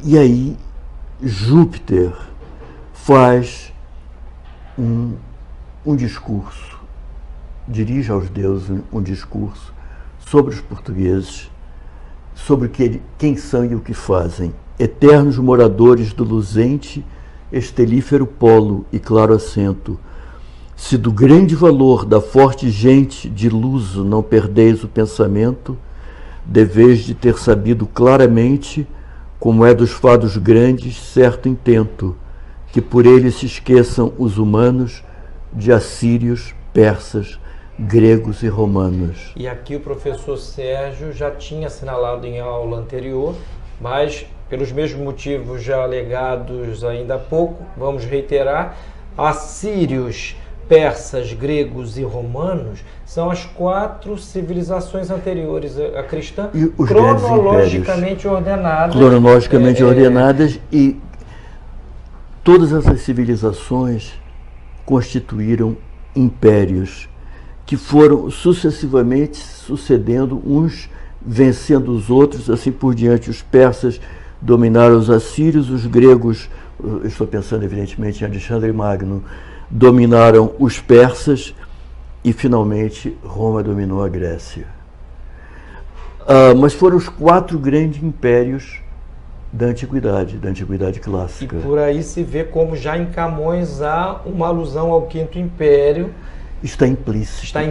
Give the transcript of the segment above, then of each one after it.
E aí Júpiter faz um discurso, dirige aos deuses um discurso sobre os portugueses, sobre quem são e o que fazem. Eternos moradores do luzente, estelífero polo e claro assento, se do grande valor da forte gente de luso não perdeis o pensamento, deveis de ter sabido claramente, como é dos fados grandes, certo intento, que por ele se esqueçam os humanos de assírios, persas, gregos e romanos. E aqui o professor Sérgio já tinha assinalado em aula anterior, mas pelos mesmos motivos já alegados ainda há pouco, vamos reiterar: assírios, persas, gregos e romanos são as 4 civilizações anteriores à cristã, cronologicamente ordenadas. Cronologicamente ordenadas, e todas essas civilizações constituíram impérios que foram sucessivamente sucedendo, uns vencendo os outros, assim por diante. Os persas dominaram os assírios, os gregos, estou pensando evidentemente em Alexandre Magno, dominaram os persas e finalmente Roma dominou a Grécia. Mas foram os 4 grandes impérios da antiguidade clássica. E por aí se vê como já em Camões há uma alusão ao Quinto Império. Está implícita.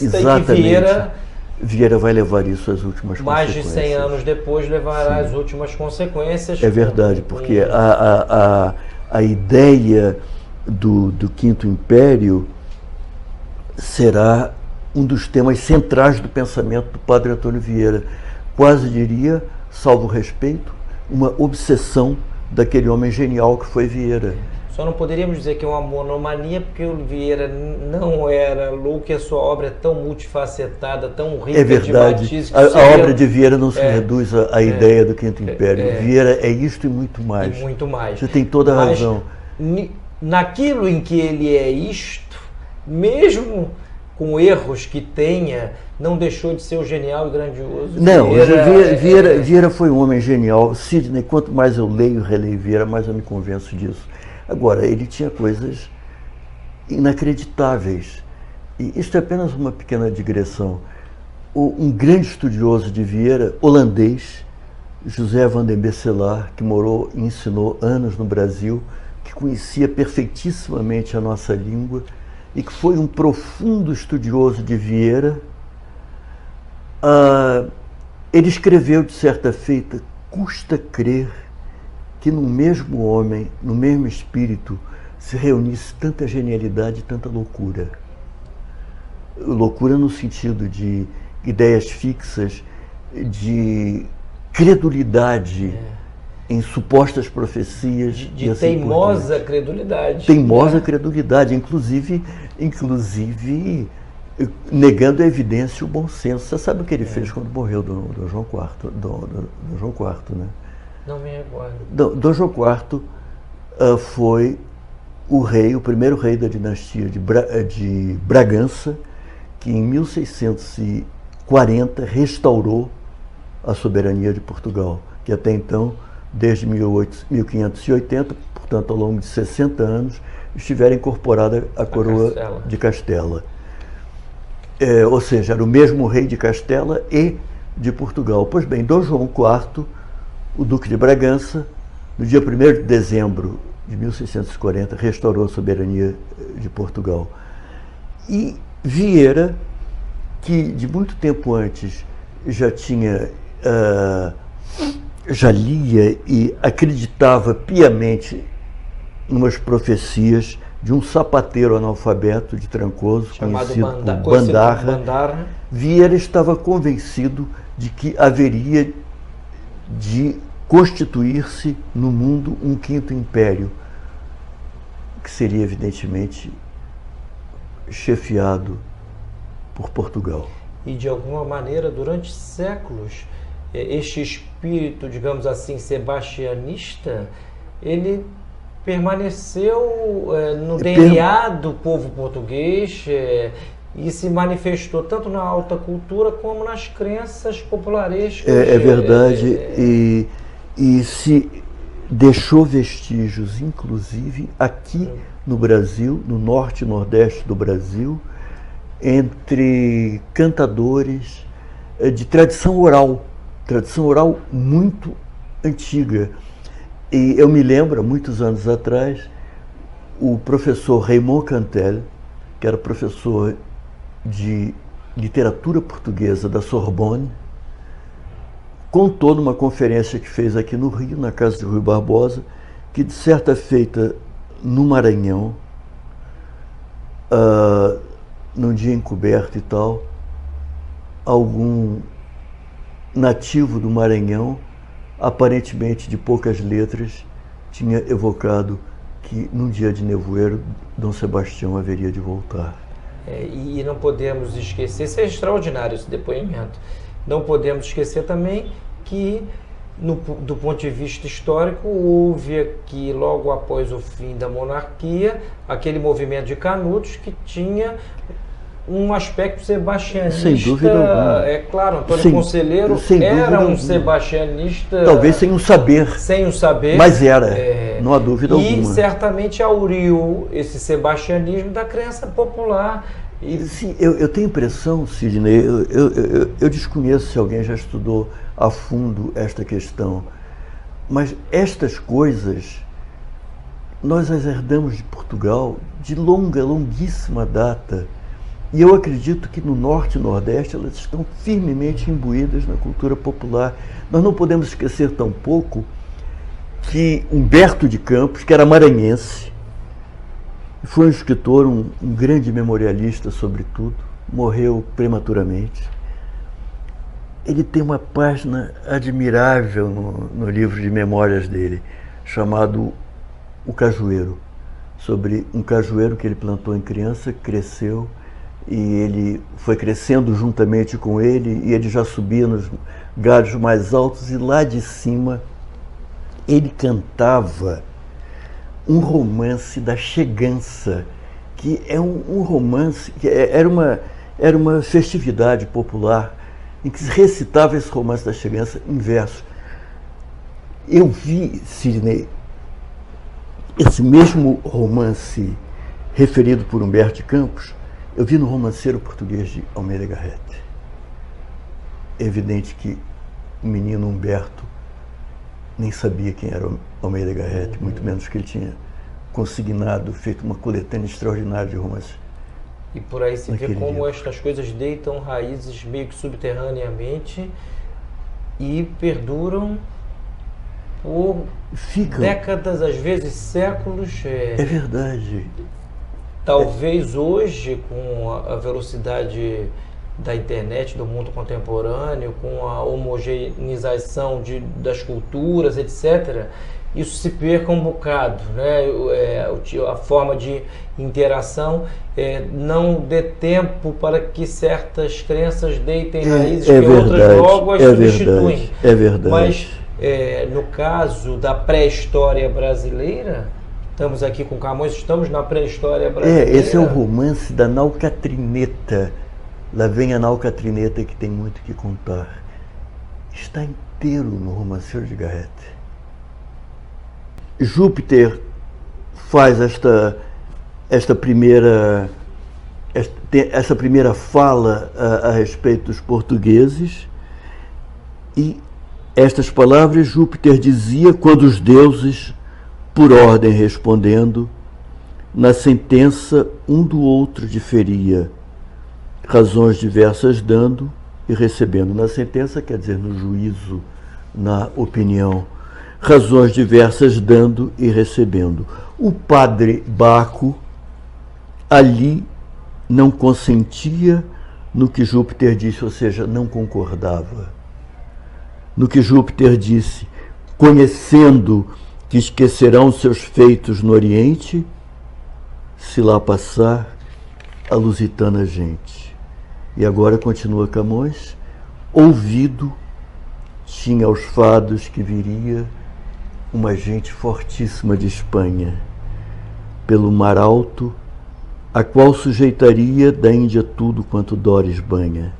Exatamente. E Vieira vai levar isso às últimas mais consequências. Mais de 100 anos depois levará às últimas consequências. É verdade, porque a ideia do Quinto Império será um dos temas centrais do pensamento do padre Antônio Vieira. Quase diria, salvo respeito, uma obsessão daquele homem genial que foi Vieira. Só não poderíamos dizer que é uma monomania, porque o Vieira não era louco e a sua obra é tão multifacetada, tão rica. É verdade. De matiz, a obra de Vieira não se reduz à ideia do Quinto Império. Vieira é isto e muito mais. E muito mais. Você tem toda a razão. Naquilo em que ele é isto, mesmo com erros que tenha, não deixou de ser o genial e grandioso. Não, Vieira foi um homem genial. Sidney, quanto mais eu leio e releio Vieira, mais eu me convenço disso. Agora, ele tinha coisas inacreditáveis. E isto é apenas uma pequena digressão. Um grande estudioso de Vieira, holandês, José van den Becelaar, que morou e ensinou anos no Brasil, que conhecia perfeitissimamente a nossa língua e que foi um profundo estudioso de Vieira, ele escreveu de certa feita: custa crer que no mesmo homem, no mesmo espírito, se reunisse tanta genialidade e tanta loucura. Loucura no sentido de ideias fixas, de credulidade em supostas profecias. De assim teimosa credulidade. Teimosa credulidade, inclusive negando a evidência e o bom senso. Você sabe o que ele fez quando morreu do João IV, do João IV, né? Não me recordo. Dom João IV foi o primeiro rei da dinastia de Bragança, que em 1640 restaurou a soberania de Portugal, que até então, desde 1580, portanto ao longo de 60 anos, estivera incorporada à coroa de Castela. Ou seja, era o mesmo rei de Castela e de Portugal. Pois bem, Dom João IV, o Duque de Bragança, no dia 1º de dezembro de 1640, restaurou a soberania de Portugal. E Vieira, que de muito tempo antes já lia e acreditava piamente em umas profecias de um sapateiro analfabeto de Trancoso, conhecido como Bandarra. Vieira estava convencido de que haveria de constituir-se no mundo um quinto império, que seria evidentemente chefiado por Portugal. E de alguma maneira, durante séculos, este espírito, digamos assim, sebastianista, ele permaneceu no DNA do povo português e se manifestou tanto na alta cultura como nas crenças popularescas. É verdade. E se deixou vestígios, inclusive aqui no Brasil, no norte e nordeste do Brasil, entre cantadores de tradição oral muito antiga. E eu me lembro, há muitos anos atrás, o professor Raymond Cantel, que era professor de literatura portuguesa da Sorbonne, contou numa conferência que fez aqui no Rio, na casa de Rui Barbosa, que de certa feita no Maranhão, num dia encoberto e tal, algum nativo do Maranhão, aparentemente de poucas letras, tinha evocado que num dia de nevoeiro Dom Sebastião haveria de voltar. E não podemos esquecer, isso é extraordinário, esse depoimento, não podemos esquecer também que, do ponto de vista histórico, houve aqui, logo após o fim da monarquia, aquele movimento de Canudos que tinha um aspecto sebastianista. Sem dúvida alguma. É claro, Antônio Conselheiro era um sebastianista. Talvez sem um saber. Sem o saber. Mas era, não há dúvida alguma. E certamente auriu esse sebastianismo da crença popular. Sim, eu tenho impressão, Sidney, eu desconheço se alguém já estudou a fundo esta questão, mas estas coisas nós as herdamos de Portugal de longuíssima data. E eu acredito que no Norte e Nordeste elas estão firmemente imbuídas na cultura popular. Nós não podemos esquecer tampouco que Humberto de Campos, que era maranhense, foi um escritor, um grande memorialista sobretudo, morreu prematuramente. Ele tem uma página admirável no livro de memórias dele, chamado O Cajueiro, sobre um cajueiro que ele plantou em criança, cresceu, e ele foi crescendo juntamente com ele, e ele já subia nos galhos mais altos, e lá de cima ele cantava um romance da Chegança, que é um romance, que era uma festividade popular em que se recitava esse romance da Chegança em verso. Eu vi, Sidney, esse mesmo romance referido por Humberto de Campos, eu vi no romanceiro português de Almeida Garrett. É evidente que o menino Humberto nem sabia quem era Almeida Garrett, muito menos que ele tinha consignado, feito uma coletânea extraordinária de romances. E por aí se vê como estas coisas deitam raízes meio que subterraneamente e perduram por décadas, às vezes séculos. É verdade. Talvez hoje, com a velocidade da internet, do mundo contemporâneo, com a homogeneização das culturas, etc., isso se perca um bocado, né? A forma de interação não dê tempo para que certas crenças deitem raízes que outras logo as substituem. É verdade. Mas no caso da pré-história brasileira, estamos aqui com Camões, estamos na pré-história brasileira. Esse é o romance da Nau Catrineta. Lá vem a Nau Catrineta, que tem muito que contar. Está inteiro no romanceiro de Garrett. Júpiter faz essa primeira fala a respeito dos portugueses, e estas palavras Júpiter dizia quando os deuses, por ordem respondendo, na sentença um do outro diferia, razões diversas dando e recebendo. Na sentença quer dizer no juízo, na opinião, razões diversas dando e recebendo. O padre Baco ali não consentia no que Júpiter disse, ou seja, não concordava. No que Júpiter disse, conhecendo que esquecerão seus feitos no Oriente, se lá passar a lusitana gente. E agora continua Camões, ouvido tinha aos fados que viria uma gente fortíssima de Espanha, pelo mar alto, a qual sujeitaria da Índia tudo quanto Dores banha,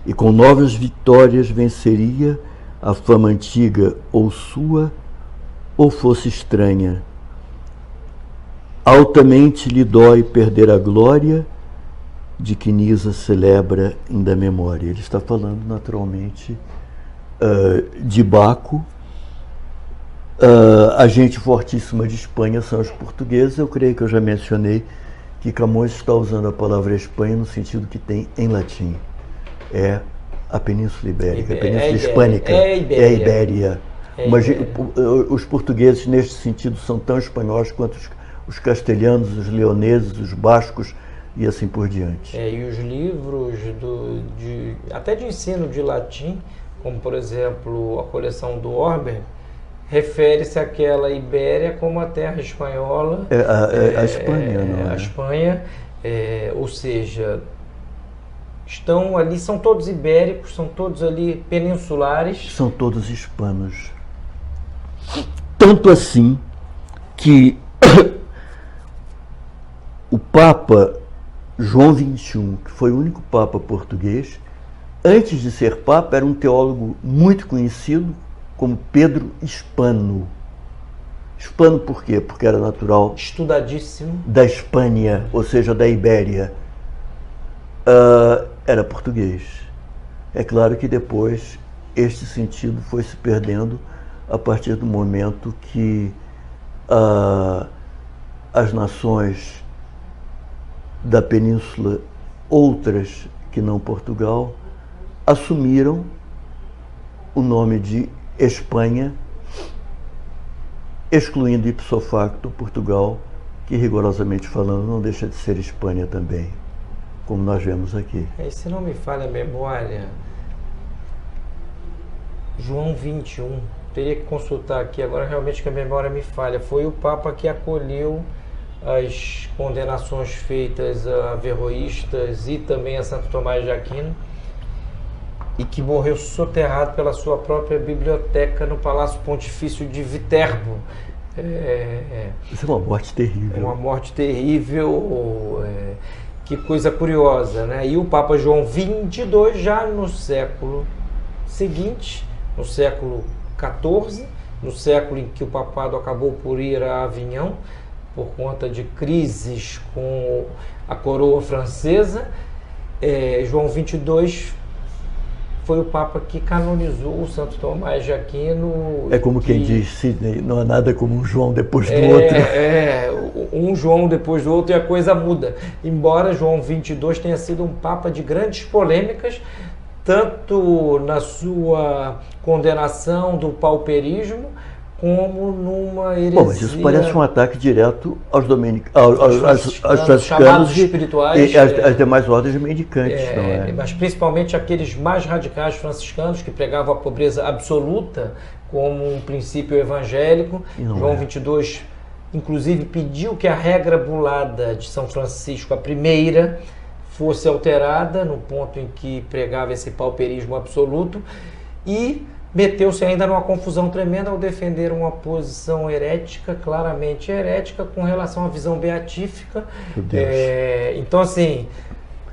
e com novas vitórias venceria a fama antiga ou sua, ou fosse estranha. Altamente lhe dói perder a glória de que Nisa celebra ainda a memória. Ele está falando naturalmente de Baco. A gente fortíssima de Espanha são os portugueses. Eu creio que eu já mencionei que Camões está usando a palavra Espanha no sentido que tem em latim. É a Península Ibérica, a Península Hispânica, é a Ibéria. Mas os portugueses, neste sentido, são tão espanhóis quanto os castelhanos, os leoneses, os bascos e assim por diante. E os livros até de ensino de latim, como por exemplo a coleção do Orber, refere-se àquela Ibéria como a terra espanhola. A Espanha, não é? A Espanha, ou seja, estão ali, são todos ibéricos, são todos ali peninsulares. São todos hispanos. Tanto assim que o Papa João XXI, que foi o único Papa português, antes de ser Papa, era um teólogo muito conhecido como Pedro Hispano. Hispano por quê? Porque era natural, estudadíssimo, da Espanha, ou seja, da Ibéria. Era português. É claro que depois este sentido foi se perdendo a partir do momento que as nações da península, outras que não Portugal, assumiram o nome de Espanha, excluindo ipso facto Portugal, que rigorosamente falando não deixa de ser Espanha também, como nós vemos aqui. Se não me falha a memória, João XXI, teria que consultar aqui agora, realmente que a memória me falha, foi o Papa que acolheu as condenações feitas a averroístas e também a Santo Tomás de Aquino, e que morreu soterrado pela sua própria biblioteca no Palácio Pontifício de Viterbo. Isso é uma morte terrível. Uma morte terrível, que coisa curiosa, né? E o Papa João XXII, já no século seguinte, no século XIV, no século em que o papado acabou por ir a Avignon, por conta de crises com a coroa francesa, João XXII foi o Papa que canonizou o Santo Tomás de Aquino. É como quem diz, Sidney, não há nada como um João depois do outro. Um João depois do outro e a coisa muda. Embora João XXII tenha sido um Papa de grandes polêmicas, tanto na sua condenação do pauperismo, como numa heresia. Bom, mas isso parece um ataque direto aos franciscanos espirituais e às demais ordens de mendicantes, não é? Mas principalmente aqueles mais radicais franciscanos que pregavam a pobreza absoluta como um princípio evangélico. João XXII, inclusive, pediu que a regra bulada de São Francisco, a primeira, fosse alterada no ponto em que pregava esse pauperismo absoluto, e meteu-se ainda numa confusão tremenda ao defender uma posição herética, claramente herética, com relação à visão beatífica. Então, assim,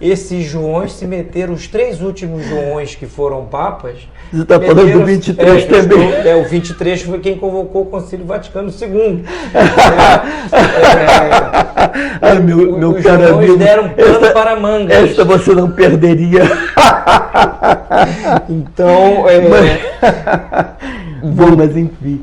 esses Joões se meteram, os três últimos Joões que foram papas... Você está falando do 23 também. O 23 foi quem convocou o Concílio Vaticano II. Meu os caro Joões amigo, deram pano para mangas. Esta você não perderia. Então, bom, mas enfim.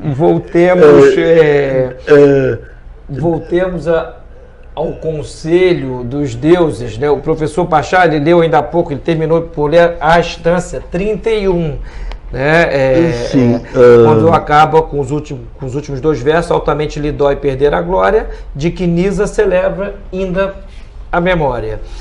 Voltemos ao Conselho dos Deuses, né? O professor Pachá, ele leu ainda há pouco, ele terminou por ler a instância 31, né? Quando acaba com os últimos dois versos: altamente lhe dói perder a glória de que Nisa celebra ainda a memória.